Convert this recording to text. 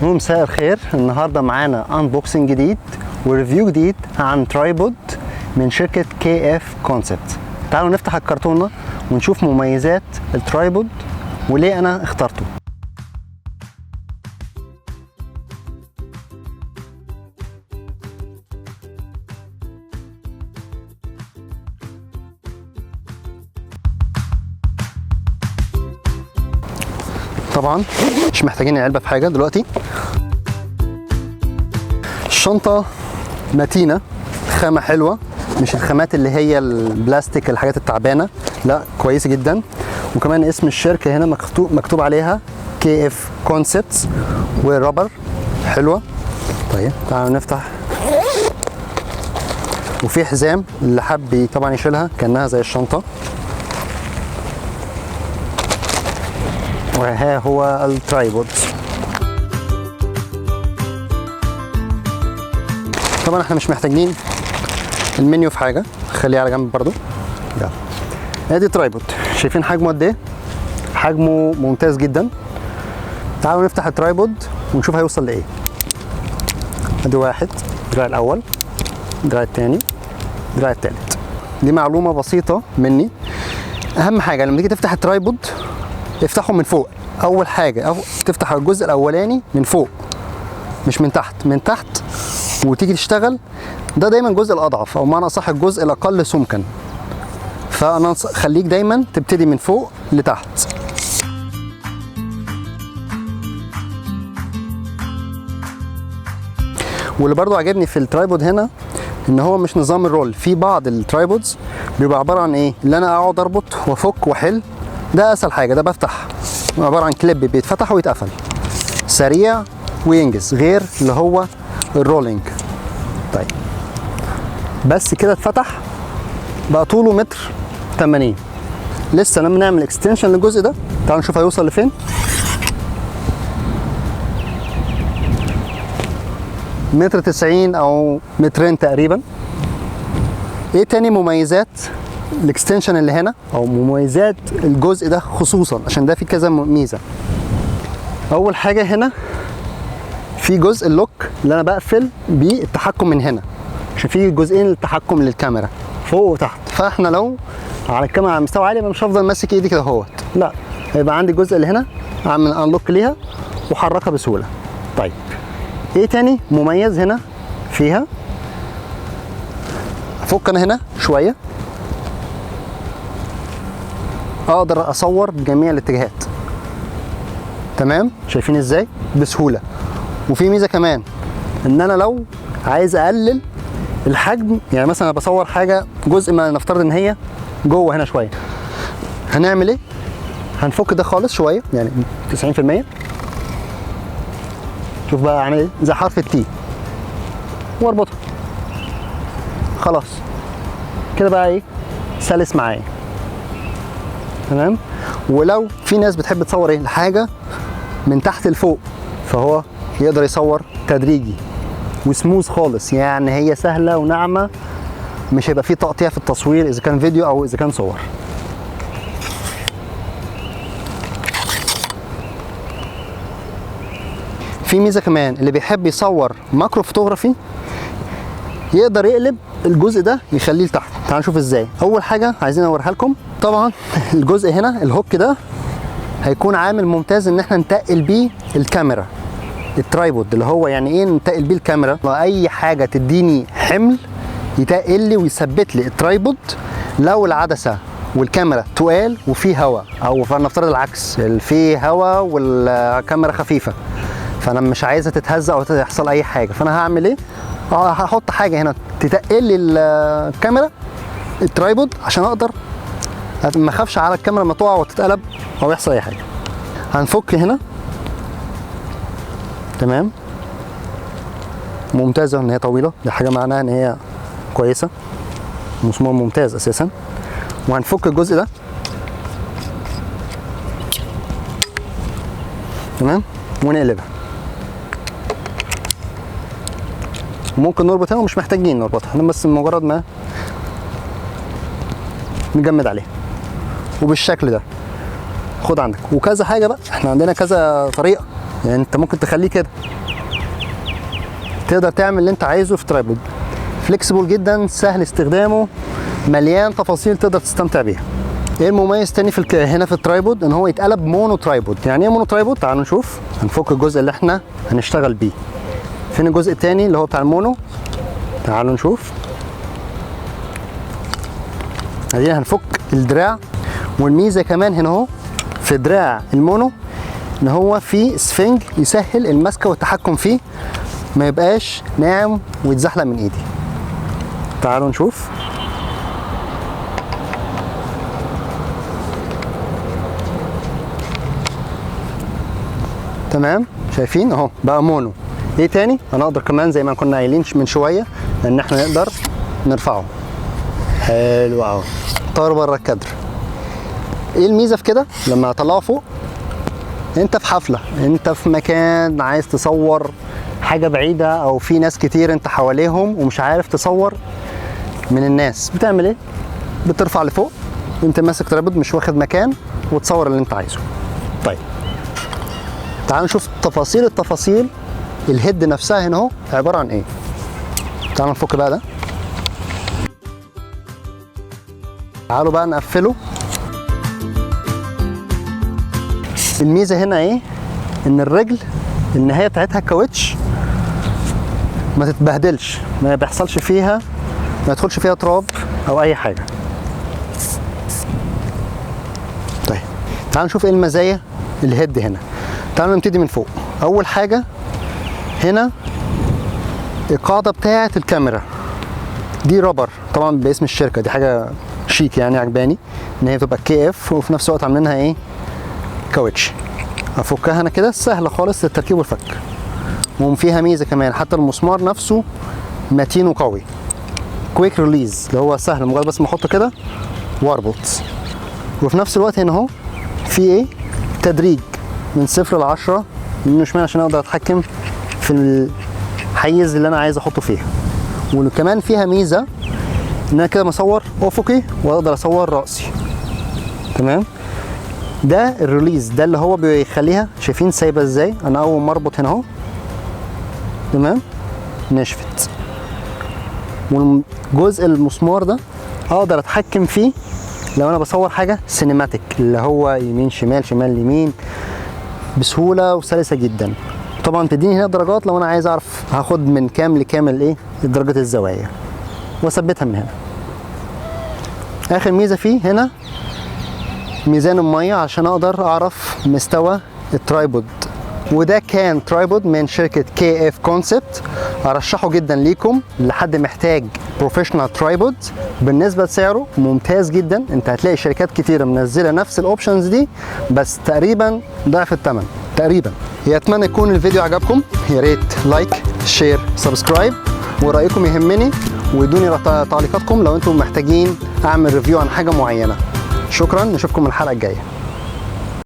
مساء الخير. النهارده معانا انبوكسنج جديد وريفيو جديد عن ترايبود من شركه KF Concept. تعالوا نفتح الكرتونه ونشوف مميزات الترايبود وليه انا اخترته. طبعا مش محتاجين علبه في حاجه دلوقتي. الشنطه متينه، خامه حلوه، مش الخامات اللي هي البلاستيك الحاجات التعبانه، لا كويسه جدا. وكمان اسم الشركه هنا مكتوب عليها KF Concepts والرابر حلوه. طيب تعالوا نفتح. وفي حزام اللي حب طبعا يشيلها كانها زي الشنطه. وها هو الترايبود. طبعا احنا مش محتاجين المنيو في حاجه، خليه على جنب برضو. يلا ادي ترايبود، شايفين حجمه قد ايه؟ حجمه ممتاز جدا. تعالوا نفتح الترايبود ونشوف هيوصل لايه. ادي واحد، الدراع الاول، الدراع الثاني، الدراع الثالث. دي معلومه بسيطه مني. اهم حاجه لما تيجي تفتح الترايبود افتحه من فوق اول حاجه، او تفتح الجزء الاولاني من فوق مش من تحت. من تحت وتيجي تشتغل ده دايما الجزء الاضعف، او معنى اصح الجزء الاقل سمكا. فانا خليك دايما تبتدي من فوق لتحت. واللي برضو عجبني في الترايبود هنا ان هو مش نظام الرول. في بعض الترايبودز بيبقى عباره عن ايه، اللي انا اقعد اربط وافك واحل. ده اسهل حاجه، ده بفتح، عباره عن كليب بيتفتح ويتقفل، سريع وينجز، غير اللي هو الرولينج. طيب بس كده اتفتح بقى، طوله متر 80. لسه لما نعمل اكستنشن للجزء ده، تعالوا نشوف هيوصل لفين. متر 90 او مترين تقريبا. ايه تاني مميزات الاكستنشن اللي هنا، او مميزات الجزء ده خصوصا عشان ده فيه كذا ميزه؟ اول حاجه هنا في جزء اللوك اللي انا بقفل بيه التحكم من هنا، عشان في جزئين للتحكم للكاميرا فوق وتحت. فاحنا لو على الكاميرا على مستوى عالي مش هفضل ماسك ايدي كده اهوت، لا هيبقى عندي الجزء اللي هنا اعمل انلوك ليها واحركها بسهوله. طيب ايه تاني مميز هنا فيها؟ افك انا هنا شويه اقدر اصور بجميع الاتجاهات. تمام، شايفين ازاي بسهوله. وفي ميزه كمان ان انا لو عايز اقلل الحجم، يعني مثلا انا بصور حاجه جزء ما نفترض ان هي جوه هنا شويه، هنعمل ايه؟ هنفك ده خالص شويه، يعني 90%. شوف بقى اعمل ايه، زي حرف التي واربطها خلاص كده بقى ايه، سلس معايا. تمام. ولو في ناس بتحب تصور ايه الحاجه من تحت لفوق، فهو يقدر يصور تدريجي وسموث خالص، يعني هي سهله وناعمه، مش هيبقى فيه تقطيع في التصوير اذا كان فيديو او اذا كان صور. في ميزه كمان، اللي بيحب يصور ماكرو فوتوغرافي يقدر يقلب الجزء ده يخليه لتحت. تعالوا نشوف ازاي. اول حاجه عايزين اوريها لكم، طبعا الجزء هنا الهوك ده هيكون عامل ممتاز ان احنا نتقل بيه الكاميرا. الترايبود اللي هو يعني ايه نتقل بيه الكاميرا، اي حاجه تديني حمل يتقل لي ويثبت لي الترايبود. لو العدسه والكاميرا تقال وفي هواء، او فلنفترض العكس، في هواء والكاميرا خفيفه، فانا مش عايزها تتهز او يحصل اي حاجه، فانا هعمل ايه؟ هحط حاجه هنا تتقل لي الكاميرا الترايبود عشان اقدر ما اخافش على الكاميرا ما تقع وتتقلب او يحصل اي حاجه. هنفك هنا. تمام، ممتازه ان هي طويله، دي حاجه معناها ان هي كويسه، مسمار ممتاز اساسا. وهنفك الجزء ده. تمام، ونقلبها. ممكن نربط هنا ومش محتاجين نربطها، بس مجرد ما نجمد عليها وبالشكل ده. خد عندك وكذا حاجه بقى، احنا عندنا كذا طريقه يعني انت ممكن تخليه كده، تقدر تعمل اللي انت عايزه في ترايبود. فليكسيبل جدا، سهل استخدامه، مليان تفاصيل تقدر تستمتع بيها. ايه المميز تاني في هنا في الترايبود؟ ان هو يتقلب مونو ترايبود. يعني ايه مونو ترايبود؟ تعالوا نشوف. هنفك الجزء اللي احنا هنشتغل بيه. فين الجزء التاني اللي هو بتاع المونو؟ تعالوا نشوف. ادينا هنفك الدراع. والميزه كمان هنا اهو في دراع المونو ان هو فيه سفنج يسهل المسكه والتحكم فيه، ما يبقاش ناعم ويتزحلق من ايدي. تعالوا نشوف. تمام، شايفين اهو بقى مونو. ايه تاني؟ هنقدر كمان زي ما كنا قايلين من شويه ان احنا نقدر نرفعه. حلو قوي، طار بره الكادر. ايه الميزه في كده؟ لما اطلعه فوق، انت في حفله، انت في مكان عايز تصور حاجه بعيده او في ناس كتير انت حواليهم ومش عارف تصور من الناس، بتعمل ايه؟ بترفع لفوق وانت ماسك ترابط مش واخد مكان وتصور اللي انت عايزه. طيب تعالوا نشوف التفاصيل. الهيد نفسها هنا اهو عباره عن ايه. تعالوا نفك بقى ده. تعالوا بقى نقفله. الميزه هنا ايه؟ ان الرجل النهايه بتاعتها كاوتش ما تتبهدلش، ما بيحصلش فيها، ما يدخلش فيها تراب او اي حاجه. طيب تعالوا نشوف ايه المزايا الهيد هنا. تعالوا نبتدي من فوق. اول حاجه هنا القاعده بتاعه الكاميرا دي رابر طبعا باسم الشركه، دي حاجه شيك يعني، عجباني ان هي تبقى كي اف وفي نفس الوقت عاملينها ايه؟ كاوتش. افكها انا كده سهله خالص للتركيب والفك. وفيها ميزه كمان، حتى المسمار نفسه متين وقوي. كويك ريليز اللي هو سهل، مجرد بس ما احطه كده واربط. وفي نفس الوقت هنا اهو في ايه؟ تدريج من 0 ل 10 يمين وشمال عشان اقدر اتحكم في الحيز اللي انا عايز احطه فيها. وكمان فيها ميزه ان انا كده بصور افقي واقدر اصور راسي. تمام؟ ده الريليز، ده اللي هو بيخليها، شايفين سايبه ازاي؟ انا اول ما اربط هنا اهو تمام نشفت. والجزء المسمار ده اقدر اتحكم فيه لو انا بصور حاجه سينماتيك، اللي هو يمين شمال شمال يمين، بسهوله وسلسه جدا. طبعا تديني هنا درجات لو انا عايز اعرف هاخد من كام لكام الايه؟ درجه الزوايا، واثبتها من هنا. اخر ميزه فيه هنا ميزان الميه عشان اقدر اعرف مستوى الترايبود. وده كان ترايبود من شركه كي اف كونسبت، ارشحه جدا ليكم لحد محتاج بروفيشنال ترايبود. بالنسبه لسعره ممتاز جدا، انت هتلاقي شركات كتيره منزله نفس الاوبشنز دي بس تقريبا ضعف الثمن تقريبا. اتمنى يكون الفيديو عجبكم، يا ريت لايك شير سبسكرايب، ورايكم يهمني، وادوني تعليقاتكم لو انتم محتاجين اعمل ريفيو عن حاجه معينه. شكرا، نشوفكم الحلقه الجايه.